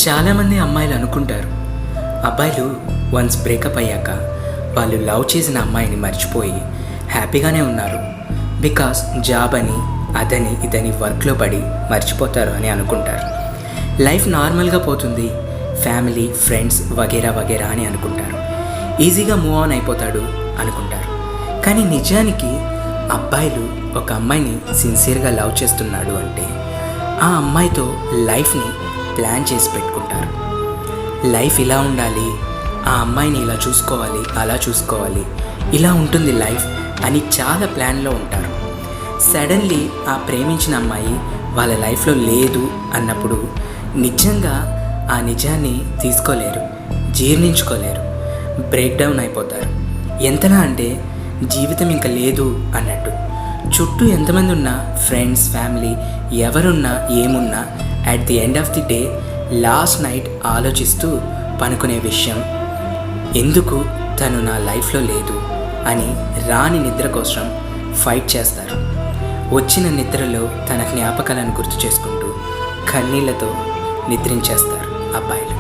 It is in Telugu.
చాలామంది అమ్మాయిలు అనుకుంటారు, అబ్బాయిలు వన్స్ బ్రేకప్ అయ్యాక వాళ్ళు లవ్ చేసిన అమ్మాయిని మర్చిపోయి హ్యాపీగానే ఉన్నారు, బికాస్ జాబ్ అని అదని ఇదని వర్క్లో పడి మర్చిపోతారు అని అనుకుంటారు. లైఫ్ నార్మల్గా పోతుంది, ఫ్యామిలీ ఫ్రెండ్స్ వగేరా వగేరా అని అనుకుంటారు. ఈజీగా మూవ్ ఆన్ అయిపోతాడు అనుకుంటారు. కానీ నిజానికి అబ్బాయిలు ఒక అమ్మాయిని సిన్సియర్గా లవ్ చేస్తున్నాడు అంటే ఆ అమ్మాయితో లైఫ్ని ప్లాన్ చేసి పెట్టుకుంటారు. లైఫ్ ఇలా ఉండాలి, ఆ అమ్మాయిని ఇలా చూసుకోవాలి, అలా చూసుకోవాలి, ఇలా ఉంటుంది లైఫ్ అని చాలా ప్లాన్లో ఉంటారు. సడన్లీ ఆ ప్రేమించిన అమ్మాయి వాళ్ళ లైఫ్లో లేదు అన్నప్పుడు నిజంగా ఆ నిజాన్ని తీసుకోలేరు, జీర్ణించుకోలేరు, బ్రేక్ డౌన్ అయిపోతారు. ఎంతలా అంటే జీవితం ఇంకా లేదు అన్నట్టు. చుట్టూ ఎంతమంది ఉన్నా, ఫ్రెండ్స్ ఫ్యామిలీ ఎవరున్నా ఏమున్నా, at the end of the day last night ఆలోచిస్తూ పనుకునే విషయం, ఎందుకు తను నా లైఫ్లో లేదు అని రాని నిద్ర కోసం ఫైట్ చేస్తారు. వచ్చిన నిద్రలో తన జ్ఞాపకాలను గుర్తు చేసుకుంటూ కన్నీళ్లతో నిద్రించేస్తారు అబ్బాయిలు.